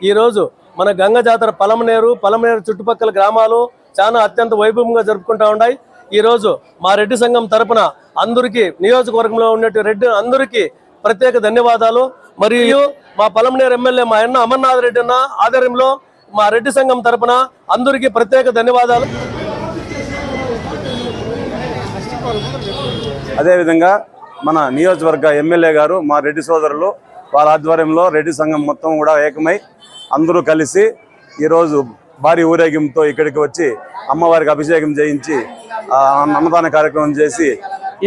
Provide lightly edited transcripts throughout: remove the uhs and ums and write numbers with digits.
ఈ రోజు మన గంగ జాతర పలమనేరు చుట్టుపక్కల గ్రామాలు చాలా అత్యంత వైభవంగా జరుపుకుంటా ఉన్నాయి. ఈ రోజు మా రెడ్డి సంఘం తరపున అందరికీ నియోజకవర్గంలో ఉన్నట్టు రెడ్డి అందరికీ ప్రత్యేక ధన్యవాదాలు. మరియు మా పలమనేరు ఎమ్మెల్యే మా అన్న అమర్నాథ్ రెడ్డి అన్న ఆధ్వర్యంలో మా రెడ్డి సంఘం తరపున అందరికీ ప్రత్యేక ధన్యవాదాలు. అదేవిధంగా మన నియోజకవర్గ ఎమ్మెల్యే గారు మా రెడ్డి సోదరులు వాళ్ళ ఆధ్వర్యంలో రెడ్డి సంఘం మొత్తం కూడా ఏకమై అందరూ కలిసి ఈరోజు భారీ ఊరేగింపుతో ఇక్కడికి వచ్చి అమ్మవారికి అభిషేకం చేయించి అన్నదాన కార్యక్రమం చేసి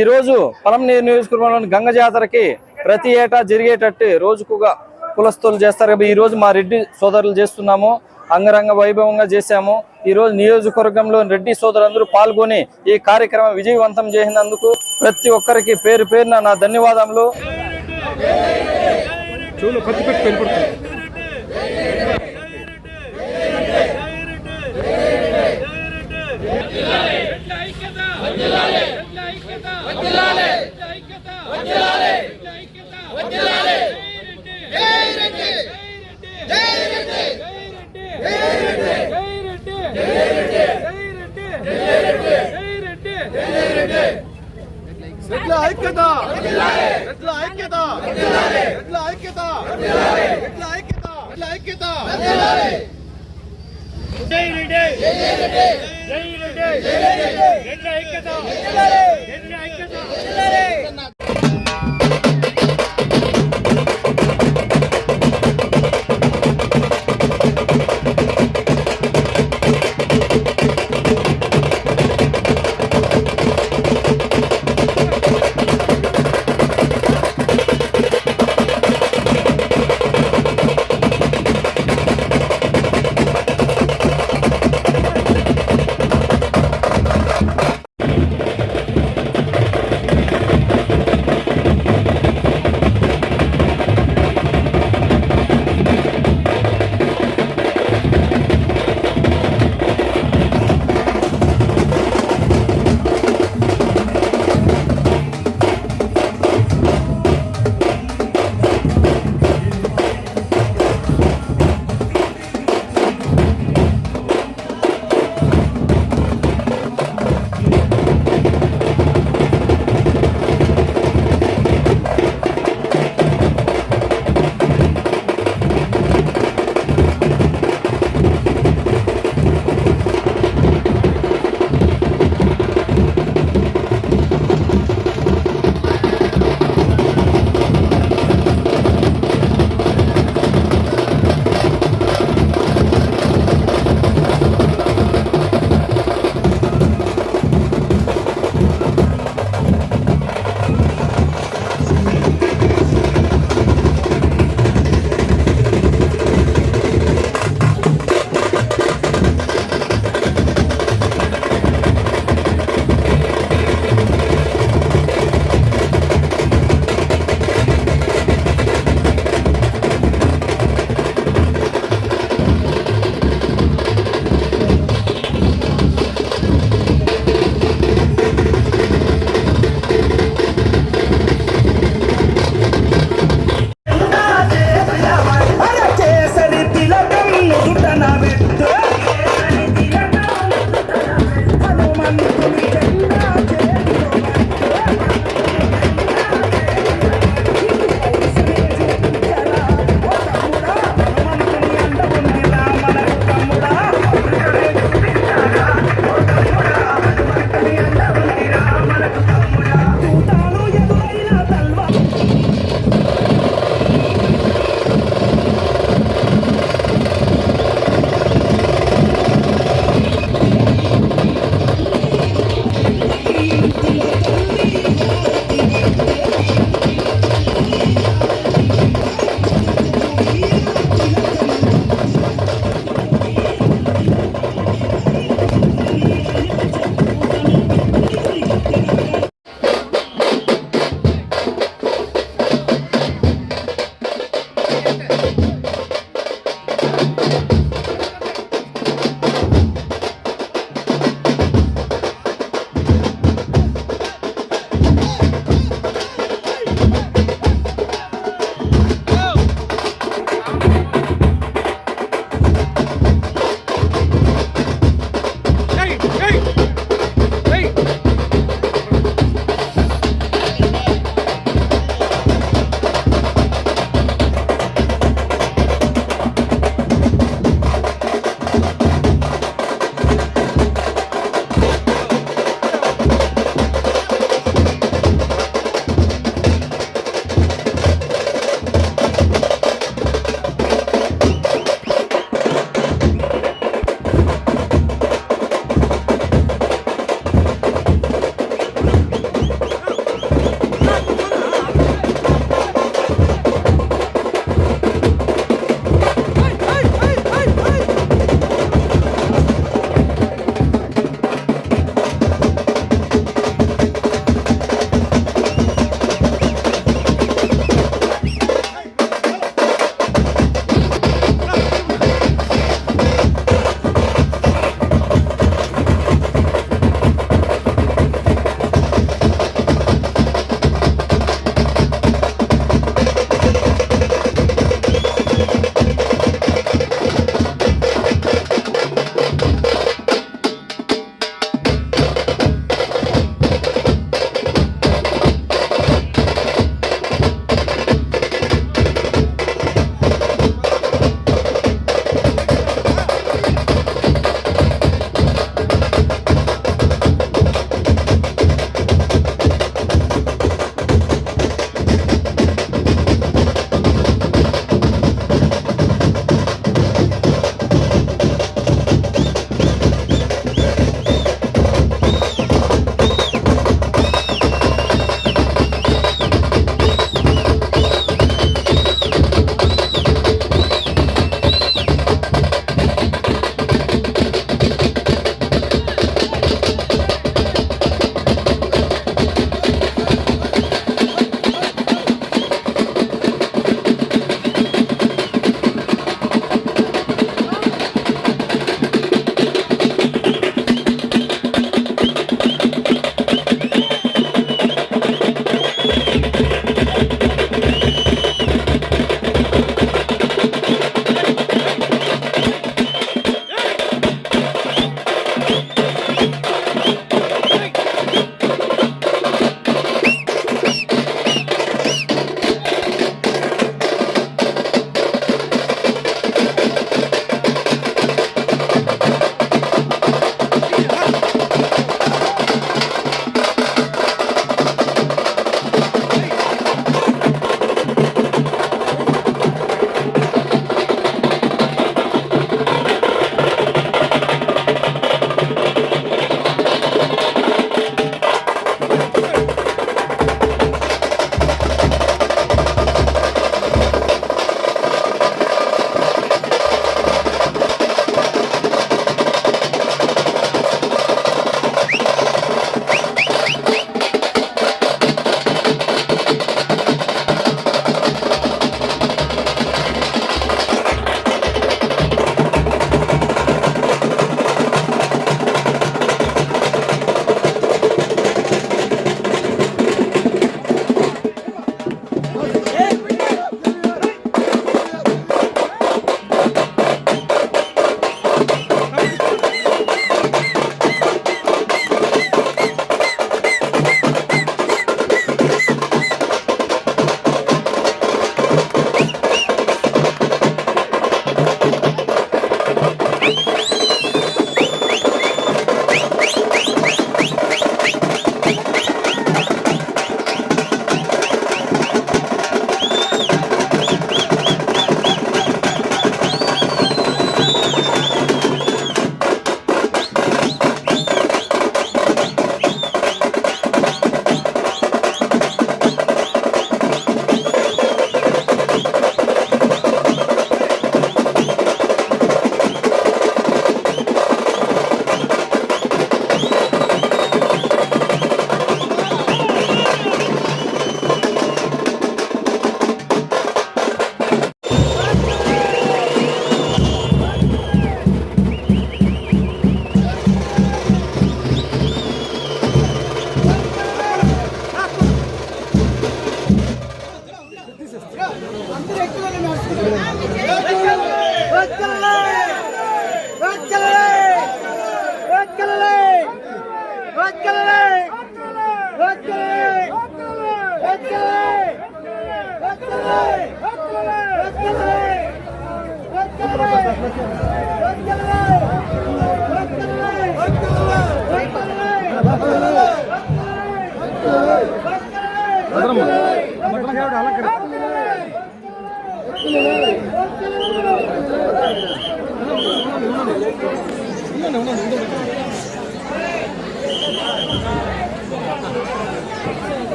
ఈరోజు పలమనేరు నియోజకవర్గంలోని గంగ జాతరకి ప్రతి ఏటా జరిగేటట్టు రోజుకుగా కులస్తులు చేస్తారు. ఈ రోజు మా రెడ్డి సోదరులు చేస్తున్నాము, అంగరంగ వైభవంగా చేశాము. ఈ రోజు నియోజకవర్గంలో రెడ్డి సోదరులందరూ పాల్గొని ఈ కార్యక్రమం విజయవంతం చేసినందుకు ప్రతి ఒక్కరికి పేరు పేరున నా ధన్యవాదములు.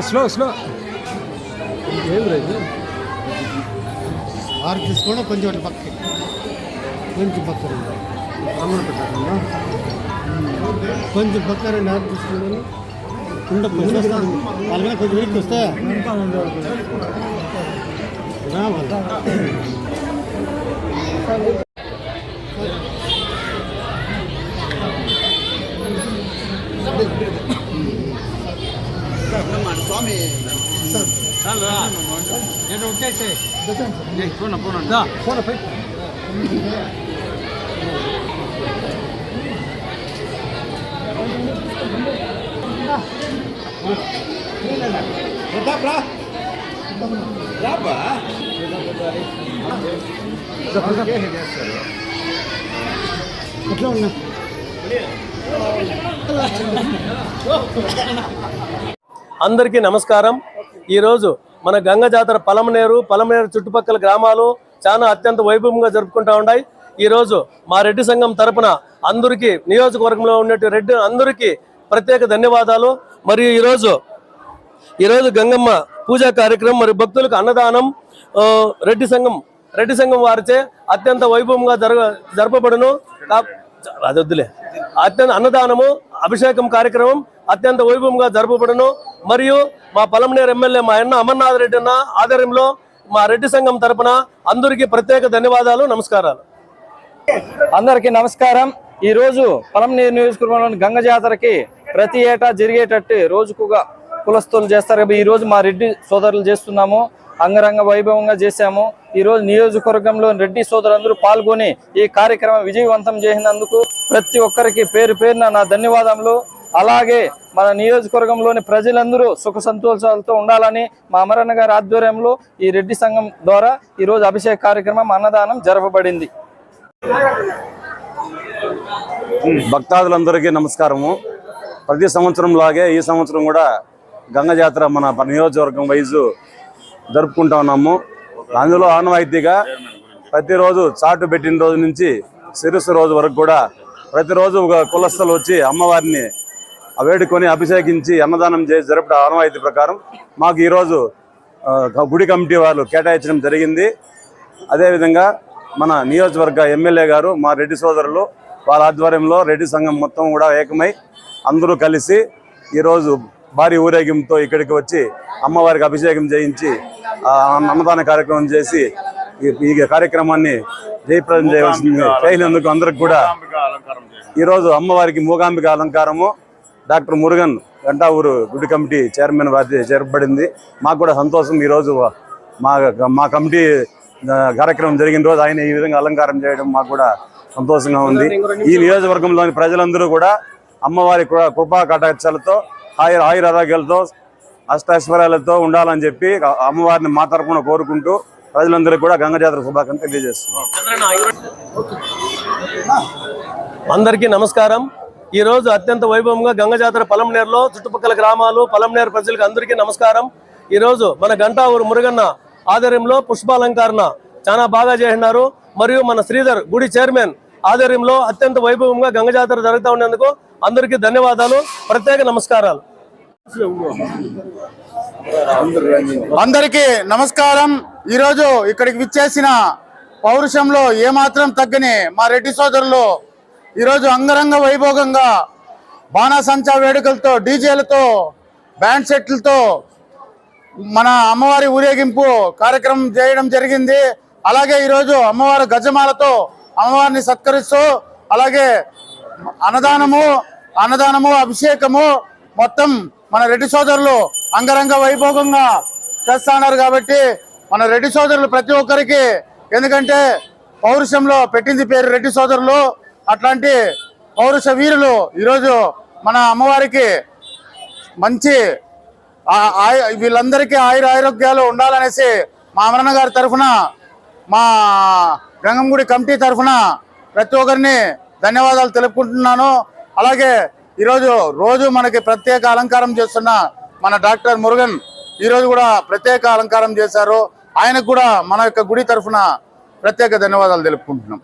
స్లో ఆరు తీసుకోండి కొంచెం పక్కకి కొంచెం పక్క కొంచెం పక్క రెండు ఆరు తీసుకోండి వాళ్ళ కొంచెం వెనక్కి వస్తే స్వామి ఫోన్ ఎట్లా ఉన్నా అందరికీ నమస్కారం. ఈరోజు మన గంగ జాతర పలమనేరు చుట్టుపక్కల గ్రామాలు చాలా అత్యంత వైభవంగా జరుపుకుంటూ ఉన్నాయి. ఈరోజు మా రెడ్డి సంఘం తరపున అందరికీ నియోజకవర్గంలో ఉన్నట్టు రెడ్డి అందరికీ ప్రత్యేక ధన్యవాదాలు. మరియు ఈరోజు గంగమ్మ పూజా కార్యక్రమం మరియు భక్తులకు అన్నదానం రెడ్డి సంఘం వారిచే అత్యంత వైభవంగా జరపబడును. అదొద్దులే అన్నదానము అభిషేకం కార్యక్రమం అత్యంత వైభవంగా జరపబడును. మరియు మా పలమనేరు ఎమ్మెల్యే మా అన్న అమర్నాథ్ రెడ్డి అన్న ఆధ్వర్యంలో మా రెడ్డి సంఘం తరపున అందరికీ ప్రత్యేక ధన్యవాదాలు, నమస్కారాలు. అందరికీ నమస్కారం. ఈ రోజు పలమనేరు నియోజకవర్గంలోని గంగ జాతరకి ప్రతి ఏటా జరిగేటట్టు రోజుకుగా కులస్తులు చేస్తారు. ఈ రోజు మా రెడ్డి సోదరులు చేస్తున్నాము, అంగరంగ వైభవంగా చేశాము. ఈ రోజు నియోజకవర్గంలో రెడ్డి సోదరులందరూ పాల్గొని ఈ కార్యక్రమం విజయవంతం చేసినందుకు ప్రతి ఒక్కరికి పేరు పేరున నా ధన్యవాదములు. అలాగే మన నియోజకవర్గంలోని ప్రజలందరూ సుఖ సంతోషాలతో ఉండాలని మా అమరన్న గారి ఆధ్వర్యంలో ఈ రెడ్డి సంఘం ద్వారా ఈ రోజు అభిషేక కార్యక్రమం అన్నదానం జరపబడింది. భక్తాదులందరికీ నమస్కారము. ప్రతి సంవత్సరం లాగే ఈ సంవత్సరం కూడా గంగ జాతర మన నియోజకవర్గం వైజు జరుపుకుంటా ఉన్నాము. అందులో ఆనవాయితీగా ప్రతిరోజు చాటు పెట్టిన రోజు నుంచి శిరస్సు రోజు వరకు కూడా ప్రతిరోజు ఒక కులస్తులు వచ్చి అమ్మవారిని వేడుకొని అభిషేకించి అన్నదానం చేసి జరపడం ఆనవాయితీ ప్రకారం మాకు ఈరోజు గుడి కమిటీ వాళ్ళు కేటాయించడం జరిగింది. అదేవిధంగా మన నియోజకవర్గ ఎమ్మెల్యే గారు మా రెడ్డి సోదరులు వాళ్ళ ఆధ్వర్యంలో రెడ్డి సంఘం మొత్తం కూడా ఏకమై అందరూ కలిసి ఈరోజు భారీ ఊరేగింపుతో ఇక్కడికి వచ్చి అమ్మవారికి అభిషేకం చేయించి అన్నదాన కార్యక్రమం చేసి ఈ కార్యక్రమాన్ని జయప్రదం చేయనందుకు అందరికి కూడా ఈరోజు అమ్మవారికి మూగాంబిక అలంకారము డాక్టర్ మురుగన్ గంటావూరు గుడి కమిటీ చైర్మన్ వారి చేరబడింది. మాకు కూడా సంతోషం. ఈరోజు మా కమిటీ కార్యక్రమం జరిగిన రోజు ఆయన ఈ విధంగా అలంకారం చేయడం మాకు కూడా సంతోషంగా ఉంది. ఈ నియోజకవర్గంలోని ప్రజలందరూ కూడా అమ్మవారి కృపా కటాక్షాలతో ఆయుర ఆరోగ్యాలతో అష్టైశ్వర్యాలతో ఉండాలని చెప్పి అమ్మవారిని మా తరపున కోరుకుంటూ ప్రజలందరికీ కూడా గంగ జాతర శుభాకాంక్షలు తెలియజేస్తున్నాం. అందరికీ నమస్కారం. ఈ రోజు అత్యంత వైభవంగా గంగ జాతర పలమనేరులో చుట్టుపక్కల గ్రామాలు పలమనేరు ప్రజలకు అందరికీ నమస్కారం. ఈ రోజు మన గంటావూరు మురుగన్న ఆధ్వర్యంలో పుష్పాలంకరణ చాలా బాగా చేసినారు. మరియు మన శ్రీధర్ గుడి చైర్మన్ ఆధ్వర్యంలో అత్యంత వైభవంగా గంగ జాతర జరుగుతూ ఉన్నందుకు అందరికీ ధన్యవాదాలు, ప్రత్యేక నమస్కారాలు. అందరికీ నమస్కారం. ఈరోజు ఇక్కడికి విచ్చేసిన పౌరుషంలో ఏమాత్రం తగ్గని మా రెడ్డి సోదరులు ఈరోజు అంగరంగ వైభోగంగా బాణాసంచా వేడుకలతో డీజేలతో బ్యాండ్ సెట్లతో మన అమ్మవారి ఊరేగింపు కార్యక్రమం చేయడం జరిగింది. అలాగే ఈరోజు అమ్మవారి గజమాలతో అమ్మవారిని సత్కరిస్తూ అలాగే అన్నదానము అభిషేకము మొత్తం మన రెడ్డి సోదరులు అంగరంగ వైభోగంగా చేస్తున్నారు. కాబట్టి మన రెడ్డి సోదరులు ప్రతి ఒక్కరికి, ఎందుకంటే పౌరుషంలో పెట్టింది పేరు రెడ్డి సోదరులు, అట్లాంటి పౌరుష వీరులు ఈరోజు మన అమ్మవారికి మంచి వీళ్ళందరికీ ఆరోగ్యాలు ఉండాలనేసి మా అమరణ గారి తరఫున మా గంగంగుడి కమిటీ తరఫున ప్రతి ఒక్కరిని ధన్యవాదాలు తెలుపుకుంటున్నాను. అలాగే రోజు మనకి ప్రత్యేక అలంకారం చేస్తున్న మన డాక్టర్ మురుగన్ ఈరోజు కూడా ప్రత్యేక అలంకారం చేశారు. ఆయనకు కూడా మన యొక్క గుడి తరఫున ప్రత్యేక ధన్యవాదాలు తెలుపుకుంటున్నాం.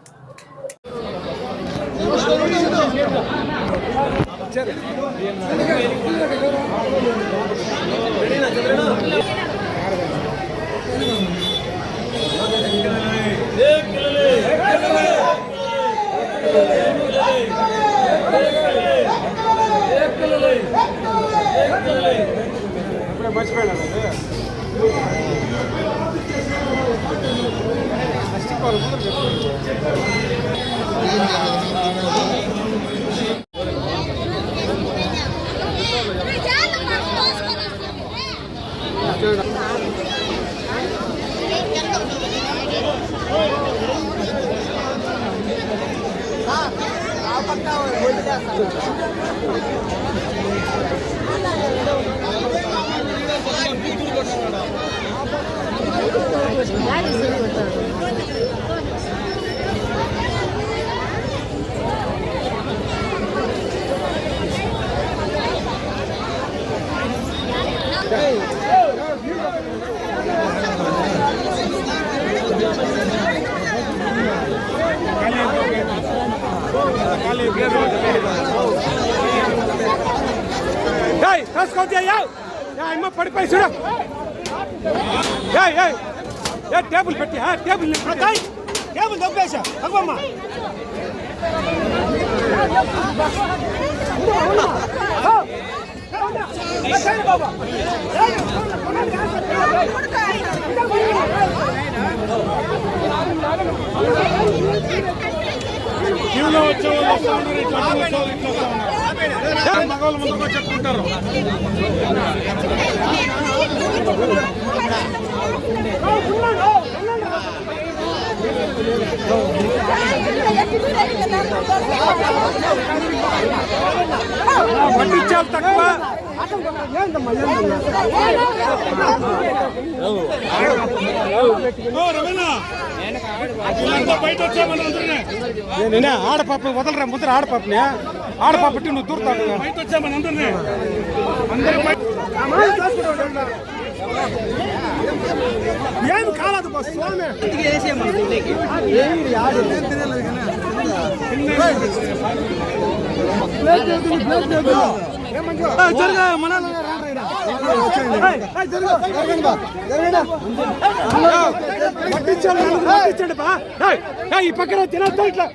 పడిపోయి చూడ టేబుల్ పెట్టి టేబుల్ దొబ్బేసా అవ్వమ్మా క్యూలో వచ్చే మగవాళ్ళు ముందుకు చెప్పుకుంటారు. పట్టించాలి తక్కువ రమణ వీళ్ళంతా బయట వచ్చామని అందరినీ. నేనే ఆడపాప వదలరా ముద్ర ఆడపాపని ఆడపాపట్టి నువ్వు దూరుతావు బయట వచ్చామని అందరినీ అందరూ ఏం కాలేదు బస్ స్వామి ఈ పక్కన తినద్దు ఇట్లా